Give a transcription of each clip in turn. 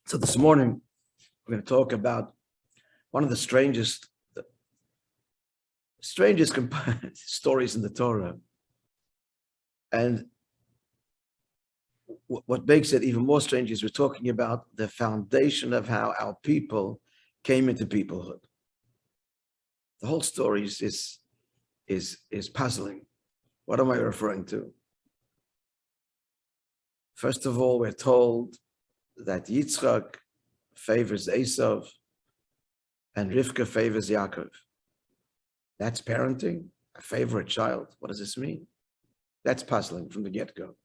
So this morning, we're going to talk about one of the strangest stories in the Torah. And what makes it even more strange is we're talking about the foundation of how our people came into peoplehood. The whole story is puzzling. What am I referring to? First of all, we're told that Yitzchak favors Esav and Rivka favors Yaakov. That's parenting, a favorite child. What does this mean? That's puzzling from the get-go.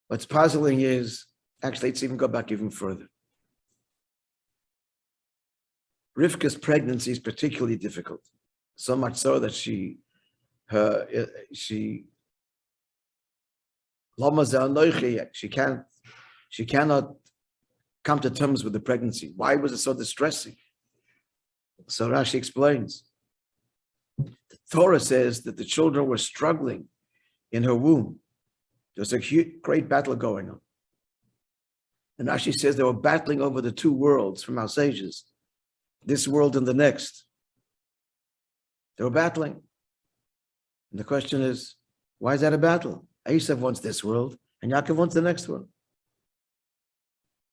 What's puzzling is, actually, let's even go back even further. Rivka's pregnancy is particularly difficult, so much so that she cannot come to terms with the pregnancy. Why was it so distressing? So Rashi explains. The Torah says that the children were struggling in her womb. There was a great battle going on. And Rashi says they were battling over the two worlds from our sages, this world and the next. They were battling. And the question is, why is that a battle? Esav wants this world, and Yaakov wants the next world.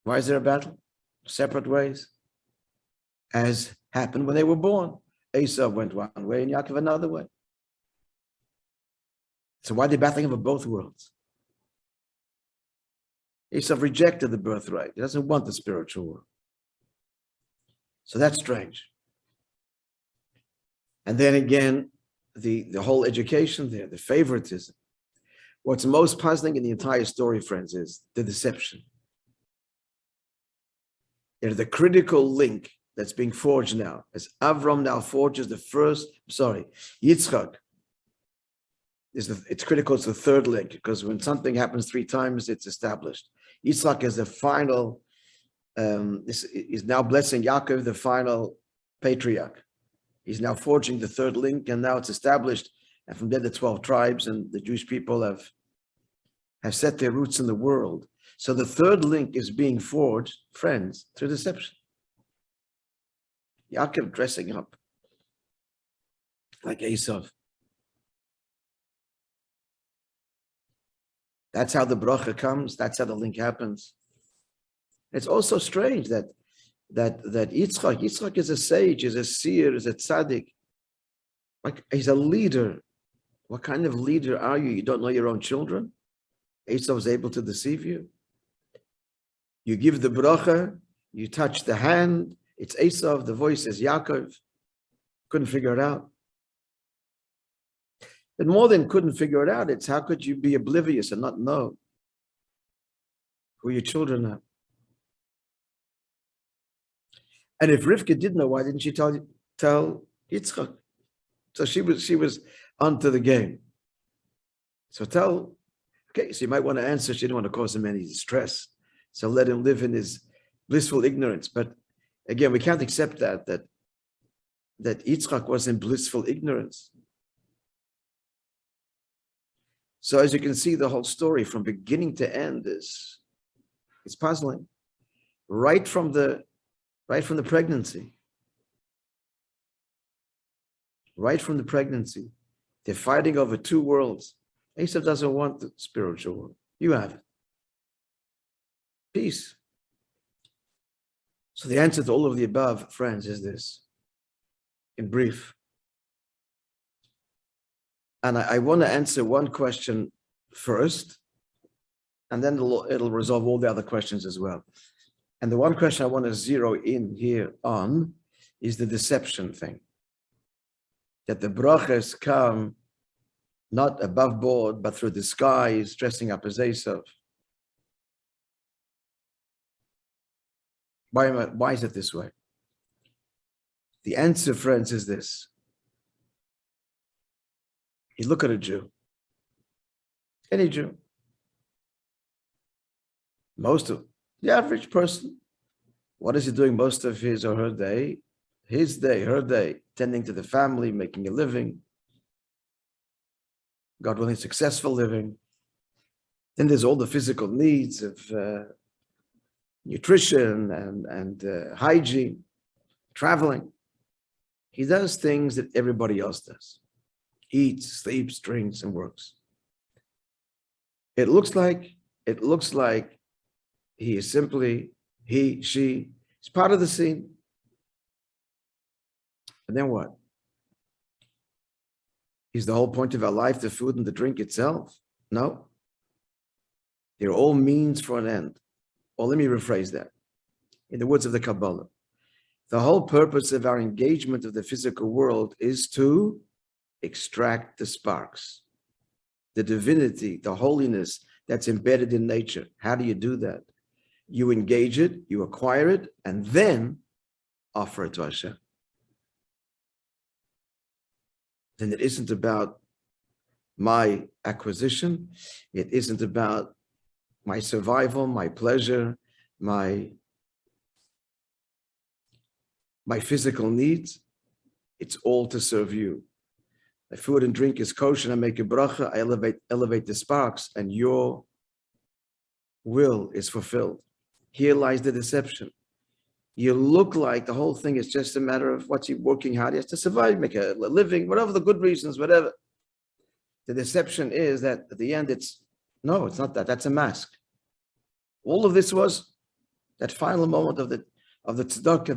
Why is there a battle? Separate ways. As happened when they were born. Esav went one way and Yaakov another way. So why are they battling over both worlds? Esav rejected the birthright. He doesn't want the spiritual world. So that's strange. And then again, the whole education there, the favoritism. What's most puzzling in the entire story, friends, is the deception. The critical link that's being forged now, as Avram now forges Yitzchak. It's critical, it's the third link, because when something happens three times, it's established. Yitzchak is the final, is now blessing Yaakov, the final patriarch. He's now forging the third link, and now it's established. And from there, the 12 tribes and the Jewish people have set their roots in the world. So the third link is being forged, friends, through deception. Yaakov dressing up like Esav. That's how the bracha comes. That's how the link happens. It's also strange that Yitzchak is a sage, is a seer, is a tzaddik. Like he's a leader. What kind of leader are you? You don't know your own children? Esav is able to deceive you. You give the bracha, you touch the hand, it's Esav, the voice is Yaakov. Couldn't figure it out. But more than couldn't figure it out, it's how could you be oblivious and not know who your children are? And if Rivka did know, why didn't she tell Yitzchak? So she was onto the game. So so you might want to answer, she didn't want to cause him any distress. So let him live in his blissful ignorance. But again, we can't accept that Yitzchak was in blissful ignorance. So as you can see, the whole story from beginning to end is puzzling. Right from the pregnancy. Right from the pregnancy. They're fighting over two worlds. Esav doesn't want the spiritual world. You have it. Peace. So the answer to all of the above, friends, is this, in brief. And I want to answer one question first, and then it'll resolve all the other questions as well. And the one question I want to zero in here on is the deception thing. That the brachas come not above board, but through disguise, dressing up as Esav. Why is it this way? The answer, friends, is this. You look at a Jew, any Jew, the average person, what is he doing most of his or her day? Her day, tending to the family, making a living, God willing, successful living. Then there's all the physical needs of nutrition and hygiene, traveling. He does things that everybody else does. Eats, sleeps, drinks, and works. It looks like he is simply, she is part of the scene. And then what? Is the whole point of our life the food and the drink itself? No. They're all means for an end. Or let me rephrase that. In the words of the Kabbalah, the whole purpose of our engagement of the physical world is to extract the sparks, the divinity, the holiness that's embedded in nature. How do you do that? You engage it, you acquire it, and then offer it to Hashem. Then it isn't about my acquisition. It isn't about my survival, my pleasure, my physical needs. It's all to serve you. My food and drink is kosher. I make a bracha. I elevate the sparks, and your will is fulfilled. Here lies the deception. You look like the whole thing is just a matter of what's he working hard. He has to survive, make a living, whatever the good reasons, whatever. The deception is that at the end it's not that. That's a mask. All of this was that final moment of the tzedakah,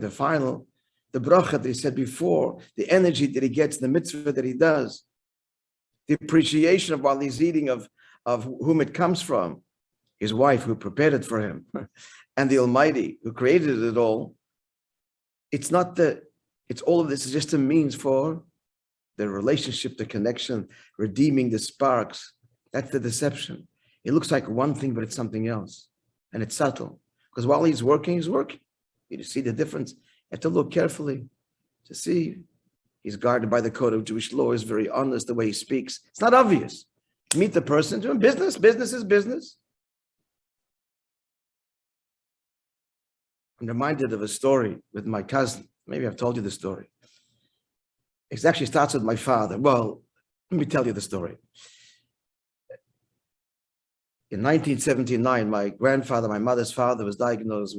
the bracha that he said before, the energy that he gets, the mitzvah that he does, the appreciation of while he's eating of whom it comes from, his wife who prepared it for him, and the Almighty who created it all. It's all of this is just a means for the relationship, the connection, redeeming the sparks. That's the deception. It looks like one thing, but it's something else. And it's subtle. Because while he's working, You see the difference? You have to look carefully to see. He's guarded by the code of Jewish law. He's very honest the way he speaks. It's not obvious. Meet the person, doing business. Business is business. I'm reminded of a story with my cousin. Maybe I've told you the story. It actually starts with my father. Well, let me tell you the story. In 1979, my grandfather, my mother's father, was diagnosed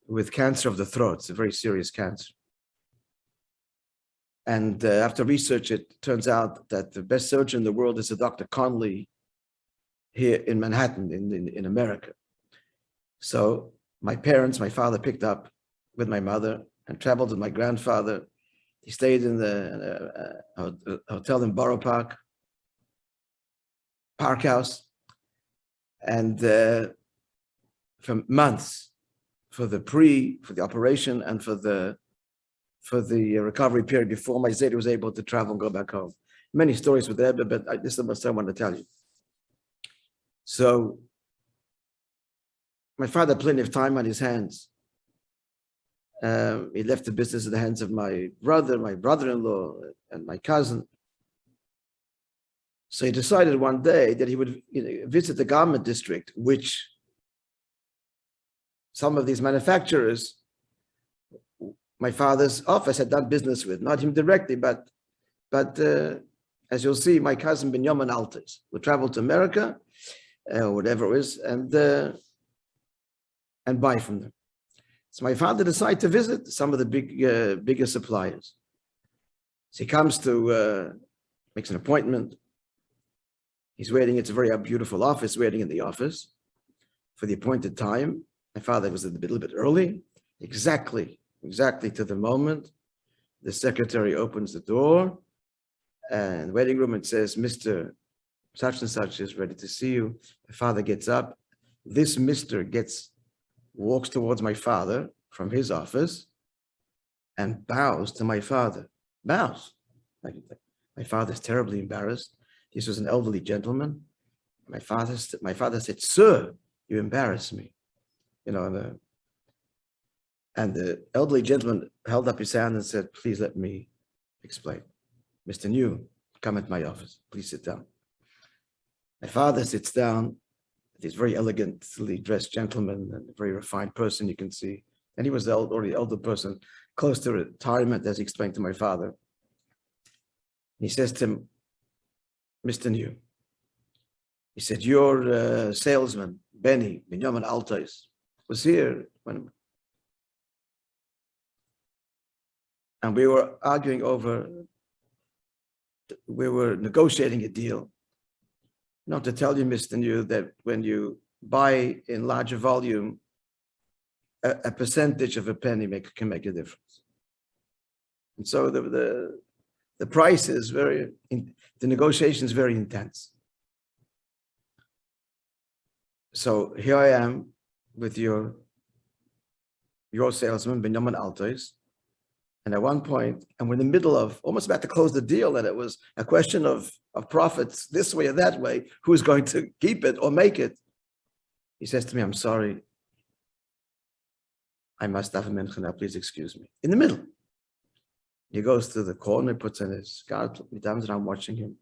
with cancer of the throat. It's a very serious cancer. And after research, it turns out that the best surgeon in the world is a Dr. Conley here in Manhattan, in America. So my father picked up with my mother and traveled with my grandfather. He stayed in the hotel in Borough Park House, and for months, for the operation and for the recovery period before my Zayda was able to travel and go back home. Many stories with that, but this is what I want to tell you. So my father had plenty of time on his hands. He left the business in the hands of my brother-in-law, and my cousin. So he decided one day that he would visit the garment district, which some of these manufacturers, my father's office had done business with, not him directly, but as you'll see, my cousin Binyamin Altes would travel to America, whatever it is, and buy from them. So my father decided to visit some of the bigger suppliers. So he comes to, makes an appointment. He's waiting. It's a very beautiful office, waiting in the office for the appointed time. My father was a little bit early, exactly to the moment. The secretary opens the door and the waiting room and says, Mr. Such and such is ready to see you. My father gets up. This Mr. walks towards my father from his office and bows to my father. Bows. My father's terribly embarrassed. This was an elderly gentleman. My father said, "Sir, you embarrass me." And the elderly gentleman held up his hand and said, "Please let me explain. Mr. New, come at my office. Please sit down." My father sits down. This very elegantly dressed gentleman and a very refined person, you can see. And he was already elder person, close to retirement, as he explained to my father. He says to him, "Mr. New," he said, "your salesman, Benny, Binyamin Altes, was here and we were arguing over, we were negotiating a deal. Not to tell you, Mr. New, that when you buy in larger volume, a percentage of a penny can make a difference. And so the price is the negotiation is very intense. So here I am with your salesman, Benjamin Altois. And at one point, and we're in the middle of almost about to close the deal, and it was a question of profits this way or that way, who's going to keep it or make it. He says to me, I'm sorry, I must have a mincha now, please excuse me. In the middle. He goes to the corner, puts in his scarf, and I'm watching him.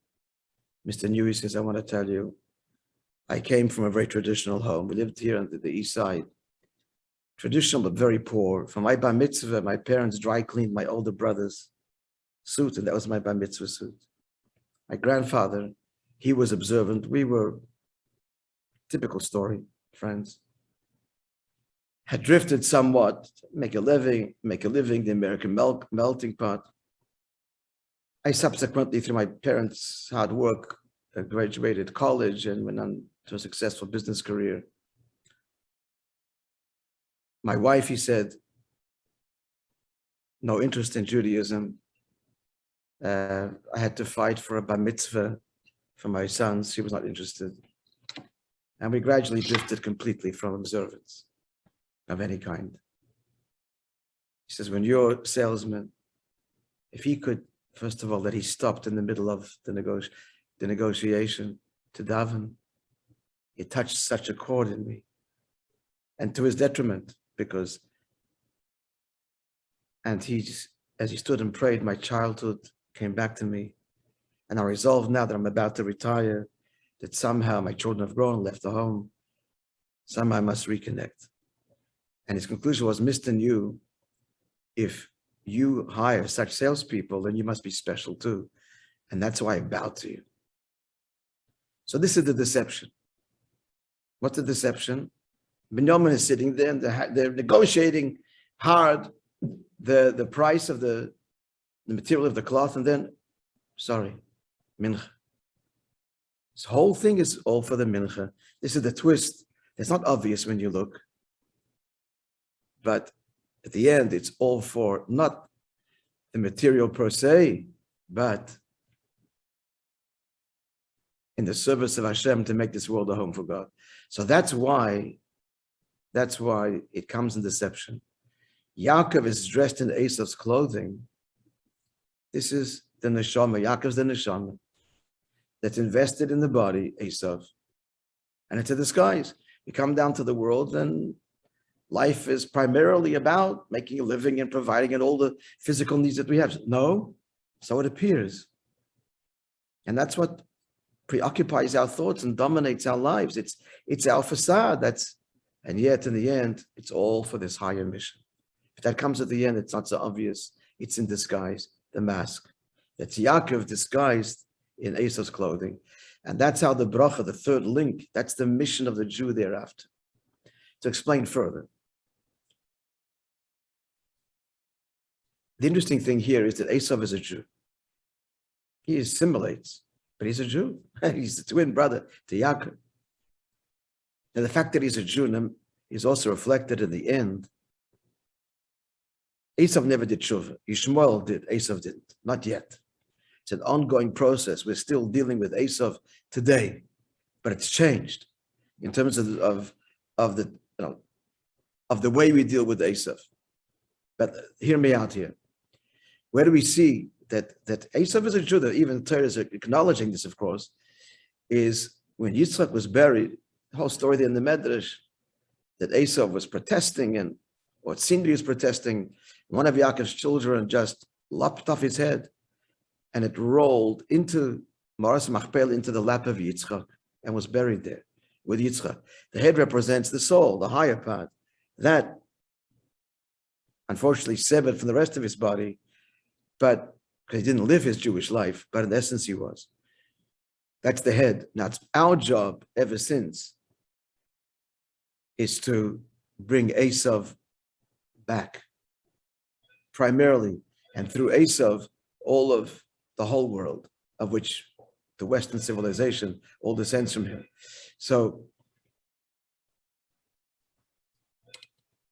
Mr. New, he says, I want to tell you, I came from a very traditional home. We lived here on the east side. Traditional, but very poor. For my bar mitzvah, my parents dry cleaned my older brother's suit, and that was my bar mitzvah suit. My grandfather, he was observant. We were, typical story, friends, had drifted somewhat, make a living, the American melting pot. I subsequently, through my parents' hard work, graduated college and went on to a successful business career. My wife, he said, no interest in Judaism. I had to fight for a bar mitzvah for my sons. She was not interested. And we gradually drifted completely from observance of any kind. He says, when your salesman, if he could, first of all, that he stopped in the middle of the negotiation to daven, it touched such a chord in me. And to his detriment, because, and as he stood and prayed, my childhood came back to me. And I resolved now that I'm about to retire, that somehow my children have grown, left the home, somehow I must reconnect. And his conclusion was, Mr. New, if you hire such salespeople, then you must be special too. And that's why I bowed to you. So this is the deception. What's the deception? Binyamin is sitting there and they're negotiating hard the price of the material of the cloth, and then, sorry, mincha. This whole thing is all for the mincha. This is the twist. It's not obvious when you look. But at the end, it's all for not the material per se, but in the service of Hashem to make this world a home for God. So that's why it comes in deception. Yaakov is dressed in Esav's clothing. This is the neshama. Yaakov's the neshama that's invested in the body, Esav. And it's a disguise. You come down to the world and life is primarily about making a living and providing and all the physical needs that we have. No, so it appears. And that's what preoccupies our thoughts and dominates our lives. It's our facade. And yet in the end, it's all for this higher mission. If that comes at the end, it's not so obvious. It's in disguise, the mask. That's Yaakov disguised in Esav's clothing. And that's how the bracha, the third link, that's the mission of the Jew thereafter. To explain further, the interesting thing here is that Esav is a Jew. He assimilates, but he's a Jew. He's the twin brother to Yaakov. And the fact that he's a Jew is also reflected in the end. Esav never did tshuva. Yishmael did, Esav didn't, not yet. It's an ongoing process. We're still dealing with Esav today, but it's changed in terms of the way we deal with Esav. But hear me out here. Where do we see that Esav is a Jew? That even Torah is acknowledging this, of course, is when Yitzchak was buried. The whole story there in the Medrash, that Esav was protesting, or it seemed he was protesting. One of Yaakov's children just lopped off his head, and it rolled into Maras Machpel, into the lap of Yitzchak, and was buried there with Yitzchak. The head represents the soul, the higher part. That, unfortunately, severed from the rest of his body, but because he didn't live his Jewish life, but in essence he was. That's the head. Now, it's our job ever since is to bring Esav back, primarily, and through Esav, all of the whole world, of which the Western civilization all descends from him. So,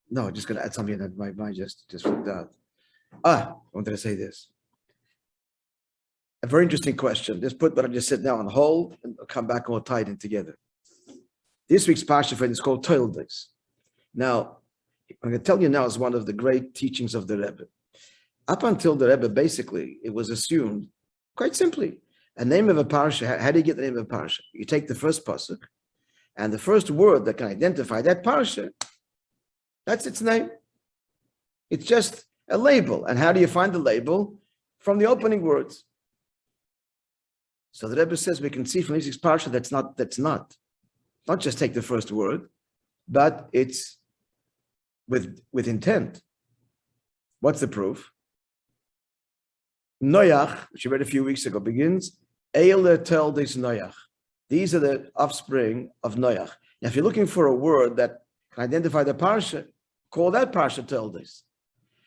no, just going to add something that my mind just flipped out. I wanted to say this. A very interesting question. Just put what I just said now on hold and I'll come back and we'll tie it in together. This week's Parshat is called Toldot. Now, I'm going to tell you now is one of the great teachings of the Rebbe. Up until the Rebbe, basically, it was assumed, quite simply, a name of a parsha. How do you get the name of a parsha? You take the first pasuk, and the first word that can identify that parsha, that's its name. It's just a label. And how do you find the label? From the opening words. So the Rebbe says we can see from this parsha that's not just take the first word, but it's with intent. What's the proof? Noach, which we read a few weeks ago, begins, Eile Toldot Noach. These are the offspring of Noach. Now, if you're looking for a word that can identify the parsha, call that parsha Toldot.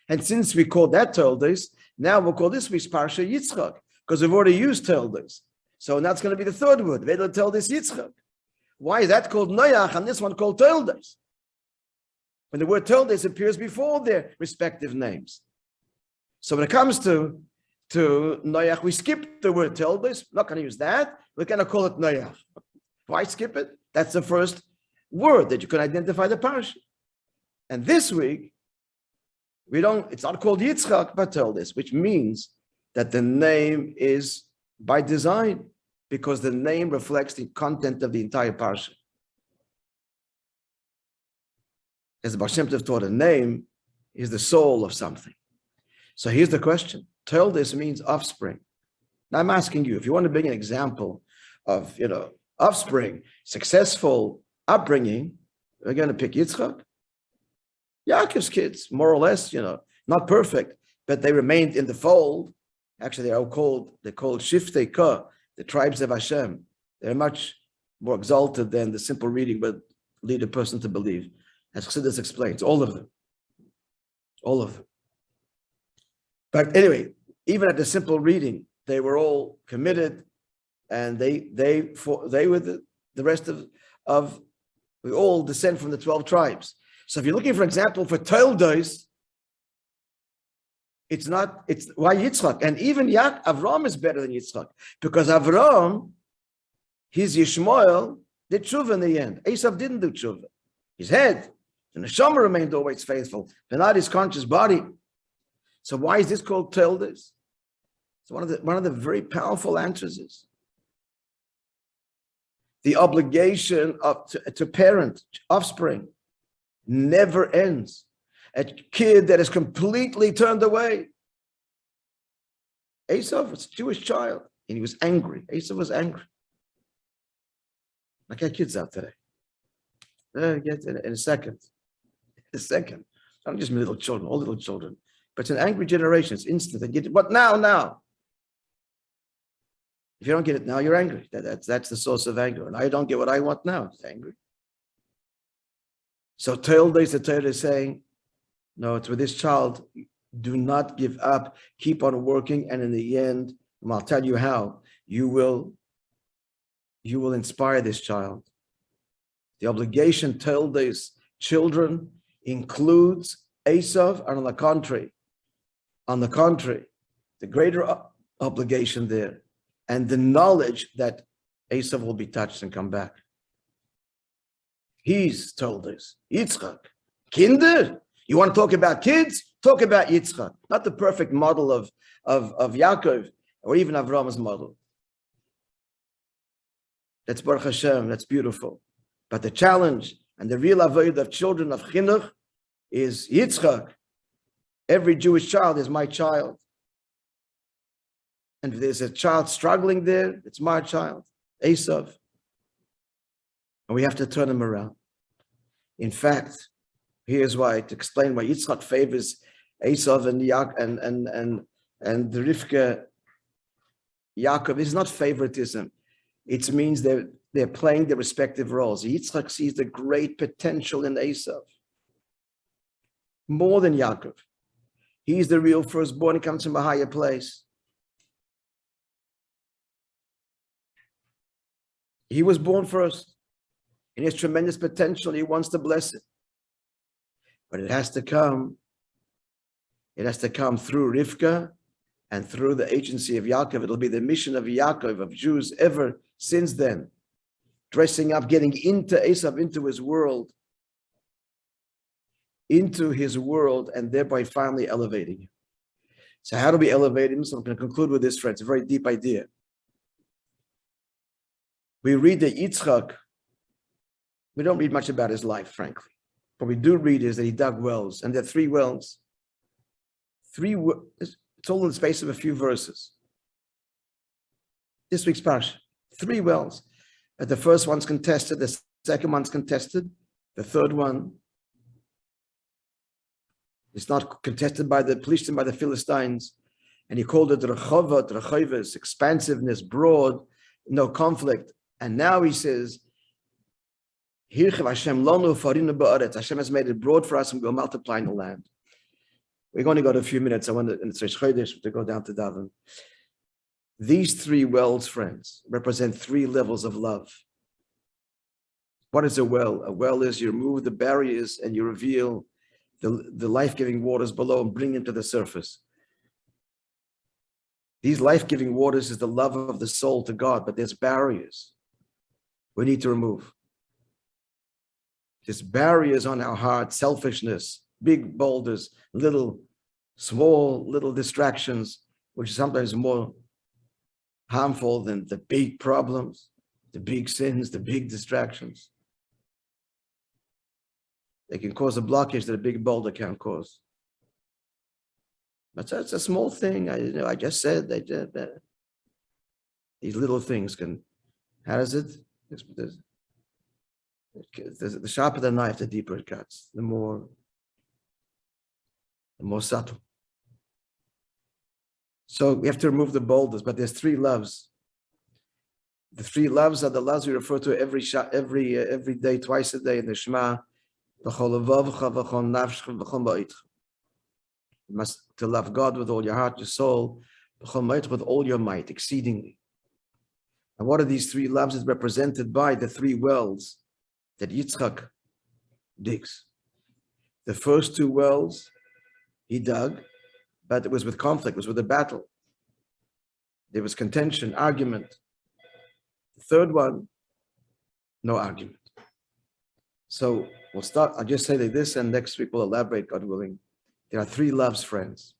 And since we call that Toldot, now we'll call this week's parsha Yitzchak, because we've already used Toldot. So now it's going to be the third word, Eile Toldot Yitzchak. Why is that called Noach and this one called Toldot? When the word Toldot appears before their respective names. So when it comes to Noach, we skip the word Toldot. Not going to use that. We're going to call it Noach. Why skip it? That's the first word that you can identify the parsha. And this week, it's not called Yitzchak, but Toldot, which means that the name is by design, because the name reflects the content of the entire parsha. As the Baal Shem Tov taught, a name is the soul of something. So here's the question. Toldot means offspring. Now I'm asking you, if you want to bring an example of, offspring, successful upbringing, we're going to pick Yitzchak. Yaakov's kids, more or less, not perfect, but they remained in the fold. Actually, they're called Shiftei Ka, the tribes of Hashem. They're much more exalted than the simple reading would lead a person to believe. As Chassidus explains, all of them. All of them. But anyway, even at the simple reading, they were all committed, and they were the rest of we all descend from the 12 tribes. So if you're looking for example for Toldot, it's why Yitzchak, and even Avram is better than Yitzchak, because Avram, his Yishmael, did tshuva in the end. Esav didn't do tshuva. His head, the neshama remained always faithful, but not his conscious body. So why is this called Toldot? So one of the very powerful answers is the obligation to parent offspring never ends. A kid that is completely turned away. Esav was a Jewish child, and he was angry. Esav was angry. Like our kids out today. Get in a second. Not just little children, all little children. But it's an angry generation. It's instant. And what now? If you don't get it now, you're angry. That's the source of anger. And I don't get what I want now. It's angry. So Toldot, the Torah is saying, no, it's with this child. Do not give up. Keep on working. And in the end, and I'll tell you how, you will inspire this child. The obligation Toldot children includes Esav, and on the contrary, the greater obligation there, and the knowledge that Esav will be touched and come back. He's Toldot, Yitzchak. Kinder, you want to talk about kids? Talk about Yitzchak, not the perfect model of Yaakov or even Avram's model. That's Baruch Hashem, that's beautiful. But the challenge and the real avodah of children of chinuch is Yitzchak. Every Jewish child is my child. And if there's a child struggling there, it's my child, Esav. And we have to turn him around. In fact, here's why, to explain why Yitzchak favors Esav and the Rivka Yaakov. It's not favoritism. It means they're playing their respective roles. Yitzchak sees the great potential in Esav. more than Yaakov. He's the real firstborn. He comes from a higher place. He was born first. And he has tremendous potential. He wants to bless it. But it has to come through Rivka and through the agency of Yaakov. It'll be the mission of Yaakov, of Jews ever since then. Dressing up, getting into Esav, into his world, and thereby finally elevating him. So how do we elevate him? So I'm going to conclude with this, friends. It's a very deep idea. We read that Yitzchak, we don't read much about his life, frankly. What we do read is that he dug wells, and there are 3 wells. It's all in the space of a few verses. This week's Parshat, 3 wells. The first one's contested, the second one's contested, the third one is not contested by the Plishtim, by the Philistines, and he called it Rechovis, expansiveness, broad, no conflict. And now he says, Hashem has made it broad for us and we'll multiply in the land. We're going to go to a few minutes. I want to go down to Davin. These 3 wells, friends, represent 3 levels of love. What is a well? A well is you remove the barriers and you reveal the life-giving waters below and bring them to the surface. These life-giving waters is the love of the soul to God, but there's barriers we need to remove. There's barriers on our heart, selfishness, big boulders, small little distractions, which is sometimes more harmful than the big problems, the big sins, the big distractions. They can cause a blockage that a big boulder can't cause. But that's a small thing. I just said that these little things can. How does it? The sharper the knife, the deeper it cuts. The more subtle. So we have to remove the boulders. But there's 3 loves. The 3 loves are the loves we refer to every day, twice a day in the Shema. You must to love God with all your heart, your soul, with all your might, exceedingly. And what are these 3 loves? Is represented by the 3 wells that Yitzchak digs. The first 2 wells he dug, but it was with conflict, it was with a battle. There was contention, argument. The third one, no argument. So we'll start, I'll just say like this, and next week we'll elaborate, God willing. There are 3 loves, friends.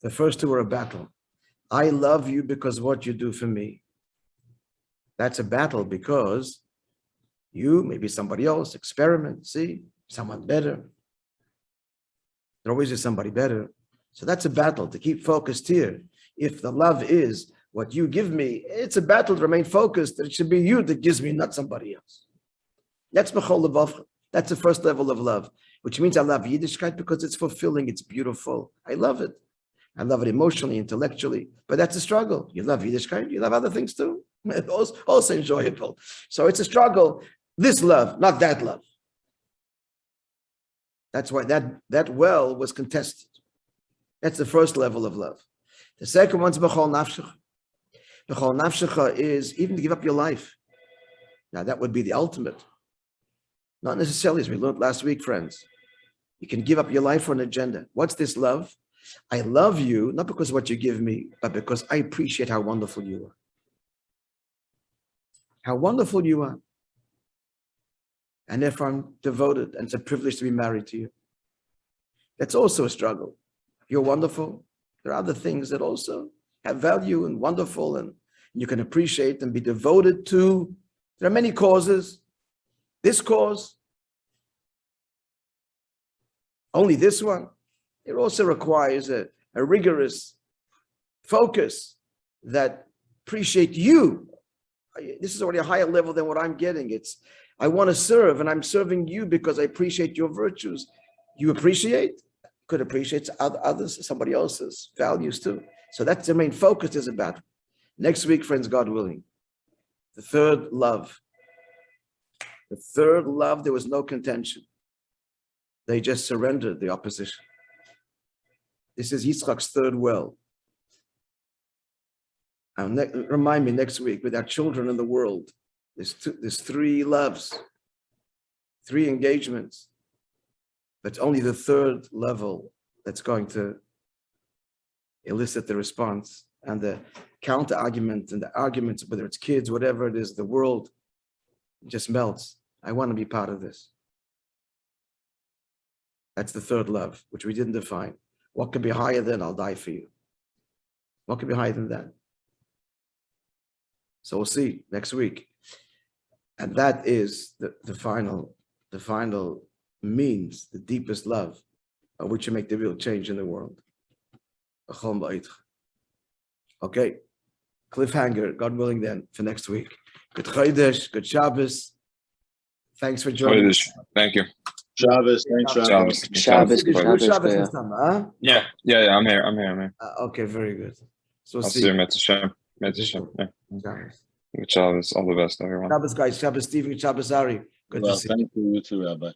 The first 2 are a battle. I love you because of what you do for me. That's a battle because you, maybe somebody else, experiment, see, someone better. There always is somebody better. So that's a battle to keep focused here. If the love is what you give me, it's a battle to remain focused that it should be you that gives me, not somebody else. That's the first level of love, which means I love Yiddishkeit because it's fulfilling, it's beautiful. I love it. I love it emotionally, intellectually, but that's a struggle. You love Yiddishkeit, you love other things too. Also enjoyable. So it's a struggle. This love, not that love. That's why that well was contested. That's the first level of love. The second one's b'chol nafshecha. B'chol nafshecha is even to give up your life. Now that would be the ultimate. Not necessarily, as we learned last week, friends. You can give up your life for an agenda. What's this love? I love you, not because of what you give me, but because I appreciate how wonderful you are. How wonderful you are. And therefore I'm devoted, and it's a privilege to be married to you. That's also a struggle. You're wonderful. There are other things that also have value and wonderful, and you can appreciate and be devoted to. There are many causes. This cause, only this one, it also requires a rigorous focus that appreciate you. This is already a higher level than what I'm getting. I want to serve, and I'm serving you because I appreciate your virtues. You appreciate? Could appreciate others, somebody else's values too. So that's the main focus is about. Next week, friends, God willing. The third love. The third love, there was no contention. They just surrendered the opposition. This is Yitzchak's third well. And remind me next week, with our children in the world, there's three loves, three engagements. But only the third level that's going to elicit the response, and the counter argument and the arguments, whether it's kids, whatever it is, the world just melts. I want to be part of this. That's the third love, which we didn't define. What could be higher than I'll die for you? What could be higher than that? So we'll see next week. And that is the final means, the deepest love, of which you make the real change in the world. Okay, cliffhanger, God willing then, for next week. Good Chodesh, good Shabbos. Thanks for joining us. Thank you. Shabbos, thanks, Rabbi. Shabbos, Shabbos, yeah. huh? Yeah, I'm here. Okay, very good. So I'll see you, Mitzvah. Yeah. Shabbos. Good Shabbos. All the best, everyone. Shabbos, guys. Shabbos, Stephen. Shabbos, Ari. Good to see you. Thank you too, Rabbi.